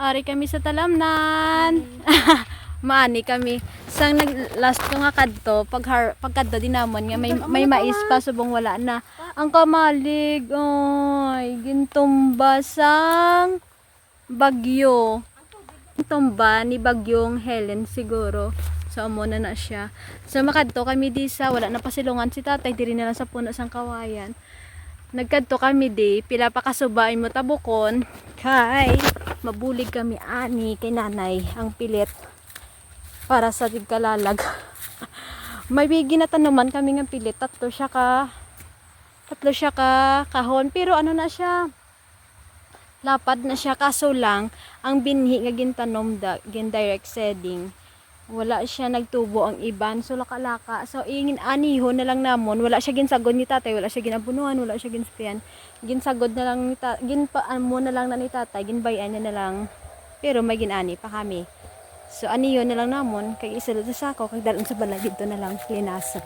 Ari kami sa talamnan. Maani kami. Sang last ko nga kadto, pagkadto dinamon nga may mais pa subong wala na. Ang kamalig, oy, gintumba sang bagyo. Tumba ni bagyong Helen siguro. So amo na siya. So makadto kami di sa wala na pasilungan si tatay diri na lang sa puno sang kawayan. Nagkadto kami di pila pa kasubain mo tabukon kay mabulig kami ani kay nanay ang pilit para sa tigkalalag. May bigi na tanuman kami ng pilit tatlo siya ka kahon pero ano na siya lapad na siya kaso lang ang binhi nga gintanom gin direct seeding wala siya nagtubo ang iban so laka-laka so ingin anihon na lang namon wala siya ginsagod ni tatay wala siya ginabunuhan wala siya ginsprayan ginsagod na lang ni tatay ginpaamo na lang na ni tatay ginbayan niya na lang pero may ginani pa kami so aniyon na lang namon kay isulod sa sako kag dalon sa balay dito na lang linasan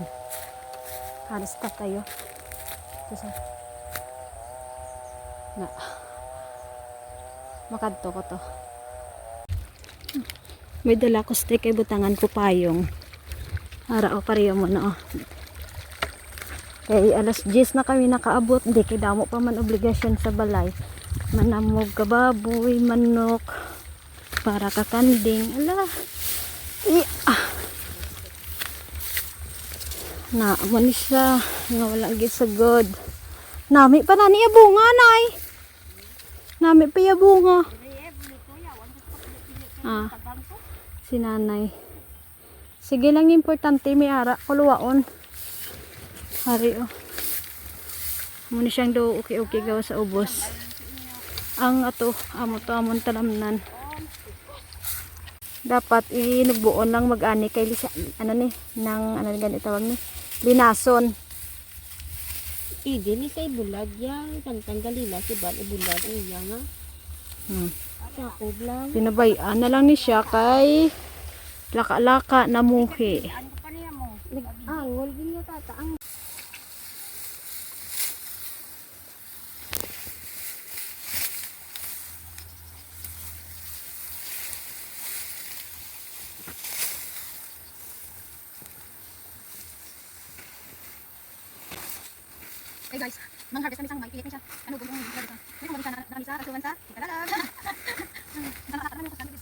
halos ta tayo so, na makadto ko to. May dala ko stick kay butangan ko payong. Ara o pareho mo na oh. Kay alas 10 na kami nakaabot, hindi kay damo pa man obligasyon sa balay. Manamog ka baboy, manok, para kakanding. Ala. Na mo ni siya nga wala gisagod. Nami pa na niya bunga nay. Nami pa ya bunga. Ah. Si nanay. Sige lang importante may ara kuluwaon. Hari oh. Muna siyang do okay gawa sa ubos. Ang ato amo to amon talamnan. Dapat inugbuon lang mag-ani kay lisa, ano ni nang ano ganito tawag ni linason. Idi ni kay bulag yang tanggalila si ban ibulag iya nga. Sakob lang. Pinabayaan na lang ni siya kay laka-laka na muhi. Nag-angol din yung tata. Ang Hey guys, mangharvest kami sang may pilit niya. Ano gulong yung harvest? May kumabisa na isa, kasuwan sa ikalalag. Nakakataman yung kasama.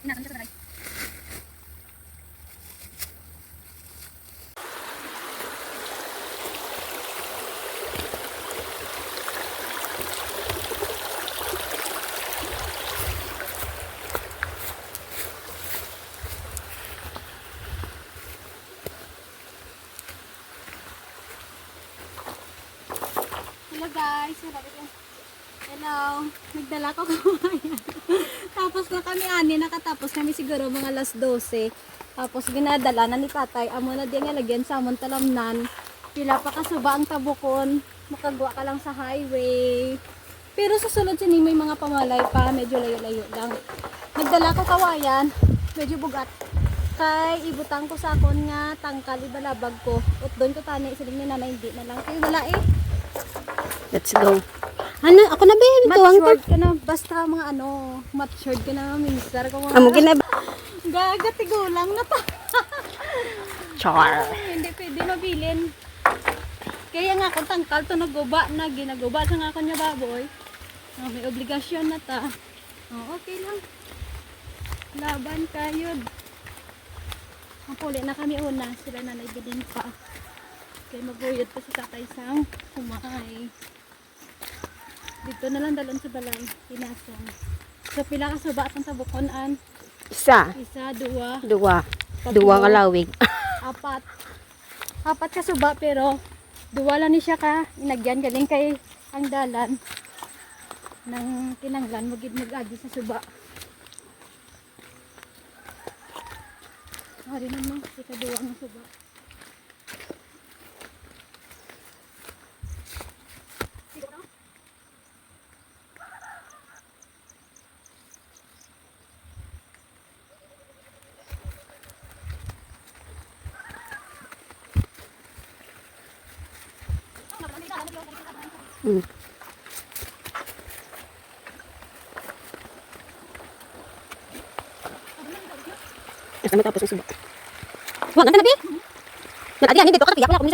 Inasan siya sa balay. Hello guys, hello, nagdala ko kawayan. Tapos na kami ani, nakatapos kami siguro mga alas 12. Tapos ginadala na ni tatay, amo na din nga lagyan sa amon talamnan. Pila pa kasuba ang tabukon, makagwa ka lang sa highway. Pero sa sunod siya may mga pamalay pa, medyo layo-layo lang. Nagdala ko kawayan, medyo bugat. Kay ibutang ko sa akon nga tangkal, ibalabag ko. At doon ko tani, siling ni nanay, hindi na lang. Kayo wala eh. let's go. Ano ako na ba Matured ka na, basta mga ano, matured ka na, mister ko mga. Amo ginaba. Gagatigulang na pa. Char. Hindi pwede mabilin. Kaya nga kung tangkal to naguba na, ginaguba sa nga kanya baboy. May obligasyon na ta. Okay lang. Laban kayo. Mapuli na kami una, sila na naibigin pa. Kaya maguyod pa si tatay sang kumaay. Dito na lang dalon sa balay, pinasong. So pila ka suba atong tabukonan? Isa, Dua, tatlo, duwa nga lawig. apat. Apat ka suba pero duwa lang ni siya ka inagyan galing kay ang dalan ng kinanglan magid mag-agi sa suba. Hari naman si kaduwa ng suba. Basta matapos ang suba. Wag, ganda na, Bi. Naladiyan, dito ka, tiyak na ako.